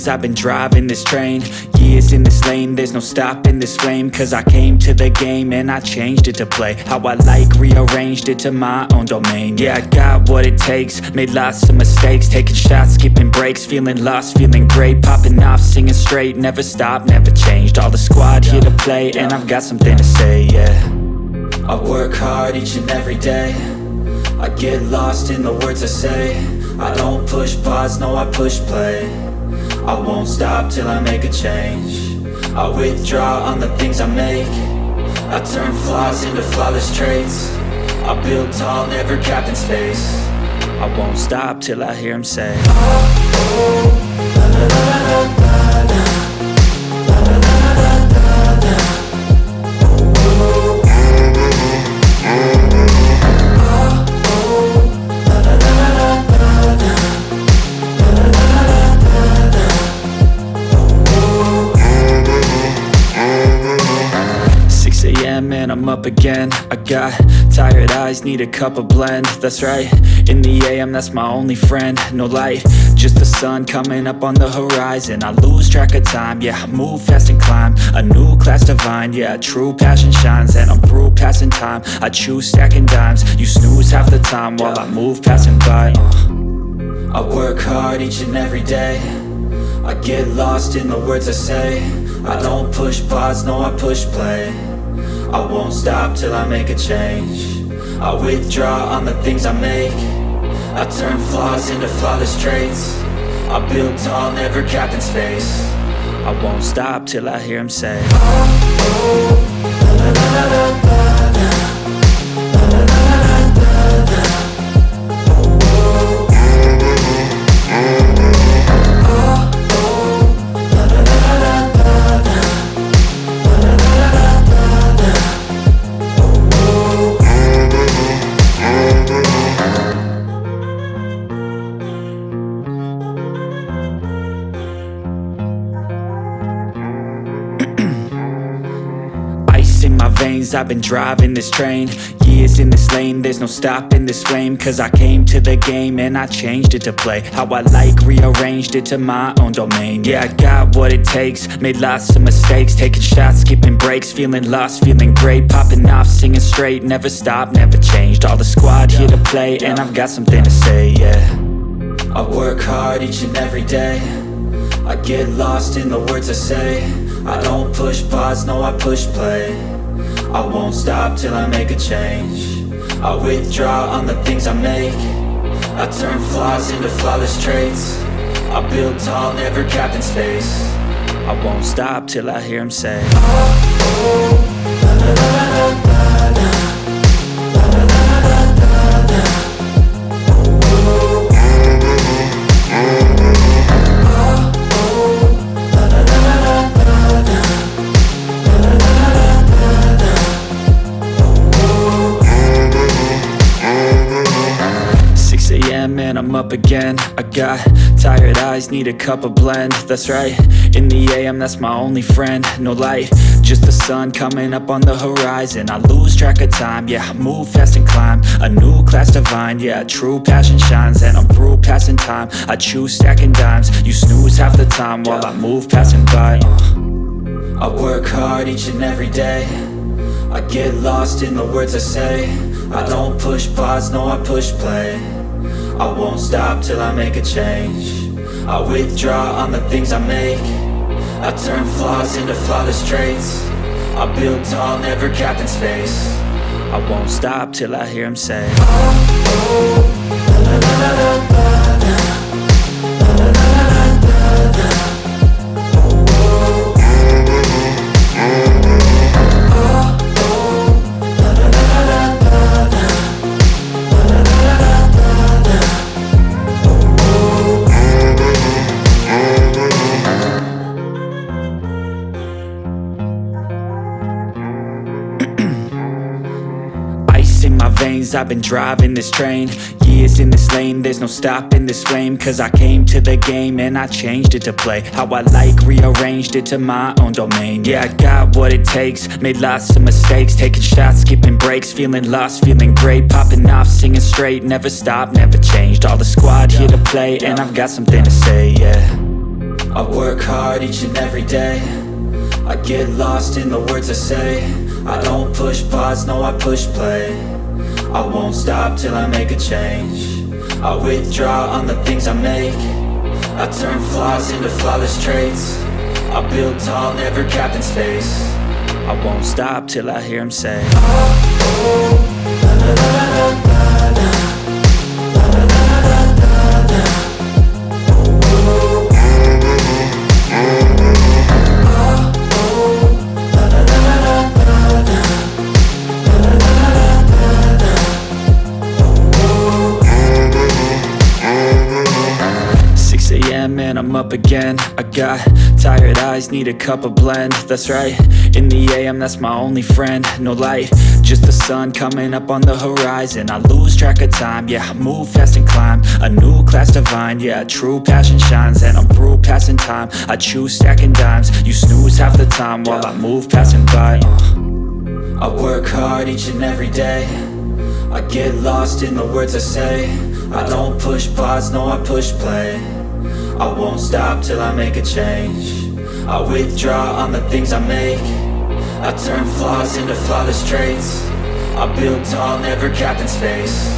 veins, I've been driving this train. Years in this lane, there's no stopping this flame. Cause I came to the game and I changed it to play how I like, rearranged it to my own domain. Yeah, I got what it takes, made lots of mistakes, taking shots, skipping breaks, feeling lost, feeling great, popping off, singing straight, never stopped, never changed. All the squad here to play, and I've got something to say, yeah. I work hard each and every day, I get lost in the words I say. I don't push pause, no I push play. I won't stop till I make a change. I withdraw on the things I make. I turn flaws into flawless traits. I build tall, never capped in space. I won't stop till I hear him say, oh, oh, la la la la la la. And I'm up again. I got tired eyes, need a cup of blend. That's right, in the AM, that's my only friend. No light, just the sun coming up on the horizon. I lose track of time, yeah, I move fast and climb a new class divine, yeah, true passion shines. And I'm through passing time, I choose stacking dimes. You snooze half the time while I move passing by. I work hard each and every day, I get lost in the words I say. I don't push pause, no I push play. I won't stop till I make a change. I withdraw on the things I make. I turn flaws into flawless traits. I build tall, never capped in space. I won't stop till I hear him say, oh, oh, la la la la la la. La la la la la la. Oh, oh. In my veins, I've been driving this train. Years in this lane, there's no stopping this flame. Cause I came to the game and I changed it to play how I like, rearranged it to my own domain. Yeah, I got what it takes, made lots of mistakes, taking shots, skipping breaks, feeling lost, feeling great, popping off, singing straight, never stopped, never changed. All the squad here to play, and I've got something to say, yeah. I work hard each and every day, I get lost in the words I say. I don't push pause, no I push play. I won't stop till I make a change. I withdraw on the things I make. I turn flaws into flawless traits. I build tall, never capped in space. I won't stop till I hear him say, oh, oh, la la la la la la. La la la la la la. Oh, oh. And I'm up again. I got tired eyes, need a cup of blend. That's right, in the AM, that's my only friend. No light, just the sun coming up on the horizon. I lose track of time, yeah, I move fast and climb a new class divine, yeah, true passion shines. And I'm through passing time, I choose stacking dimes. You snooze half the time while I move passing by. I work hard each and every day, I get lost in the words I say. I don't push pause, no I push play. I won't stop till I make a change. I withdraw on the things I make. I turn flaws into flawless traits. I build tall, never capped in space. I won't stop till I hear him say, oh, oh, la la la la la la. La la la la la la. Oh, oh. In my veins, I've been driving this train. Years in this lane, there's no stopping this flame. Cause I came to the game and I changed it to play how I like, rearranged it to my own domain. Yeah, I got what it takes, made lots of mistakes, taking shots, skipping breaks, feeling lost, feeling great, popping off, singing straight, never stopped, never changed. All the squad here to play, and I've got something to say, yeah. I work hard each and every day. I get lost in the words I say. I don't push pause, no I push play. I won't stop till I make a change. I withdraw on the things I make. I turn flaws into flawless traits. I build tall, never capped in space. I won't stop till I hear him say, oh, oh, la la la la la la. La la la la la la. Oh, oh, oh, la la la la la la. La la la la la la. Oh, oh. 6 a.m. and I'm up again. I got tired eyes, need a cup of blend. That's right, in the AM, that's my only friend. No light, just the sun coming up on the horizon. I lose track of time, yeah, I move fast and climb a new class divine, yeah, true passion shines. And I'm through passing time, I choose stacking dimes. You snooze half the time while I move passing by. I work hard each and every day. I get lost in the words I say. I don't push pause, no I push play. I won't stop till I make a change. I withdraw on the things I make. I turn flaws into flawless traits. I build tall, never capped in space.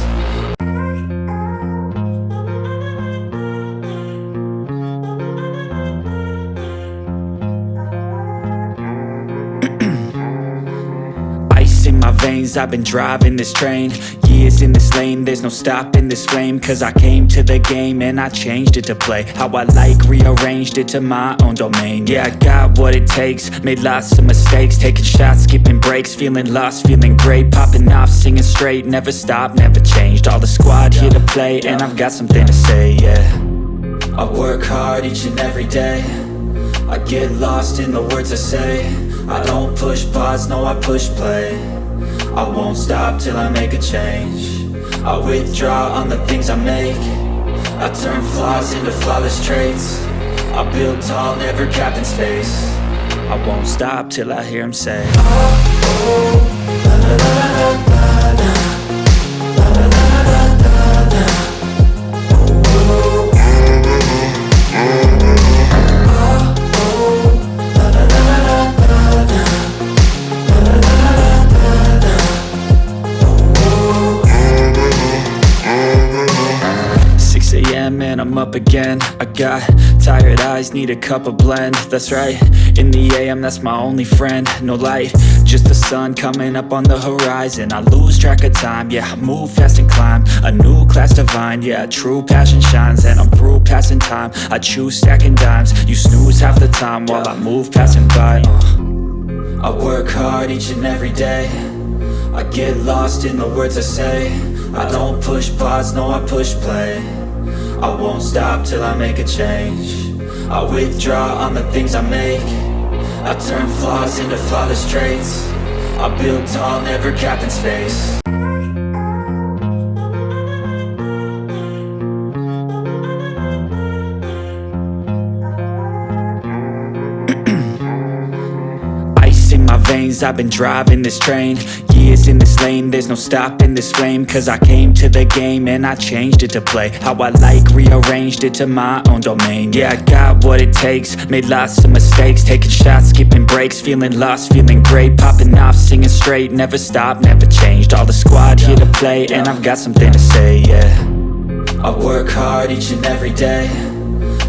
Ice in my veins, I've been driving this train. Years in this lane, there's no stopping this flame. Cause I came to the game and I changed it to play how I like, rearranged it to my own domain. Yeah, I got what it takes, made lots of mistakes. Taking shots, skipping breaks, feeling lost, feeling great. Popping off, singing straight, never stopped, never changed. All the squad here to play and I've got something to say, yeah. I work hard each and every day. I get lost in the words I say. I don't push pause, no I push play. I won't stop till I make a change. I withdraw on the things I make. I turn flaws into flawless traits. I build tall, never capped in space. I won't stop till I hear him say, oh, oh, la la la la la la. La la la la la la. Oh, oh, la la la la la la. 6 a.m. and I'm up again. I got tired eyes, need a cup of blend. That's right, in the AM, that's my only friend. No light, just the sun coming up on the horizon. I lose track of time, yeah, I move fast and climb a new class divine, yeah, true passion shines. And I'm through passing time, I choose stacking dimes. You snooze half the time while I move passing by. I work hard each and every day. I get lost in the words I say. I don't push pause, no I push play. I won't stop till I make a change. I withdraw on the things I make. I turn flaws into flawless traits. I build tall, never capped in space. In my veins, I've been driving this train. Years in this lane, there's no stopping this flame. Cause I came to the game and I changed it to play how I like, rearranged it to my own domain. Yeah, I got what it takes, made lots of mistakes. Taking shots, skipping breaks, feeling lost, feeling great. Popping off, singing straight, never stopped, never changed. All the squad here to play and I've got something to say, yeah. I work hard each and every day.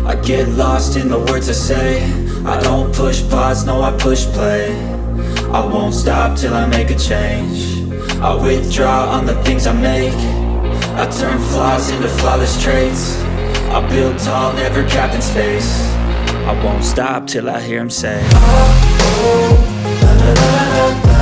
I get lost in the words I say. I don't push pause, no I push play. I won't stop till I make a change. I withdraw on the things I make. I turn flaws into flawless traits. I build tall, never capped in space. I won't stop till I hear him say, oh, oh, la la la la la.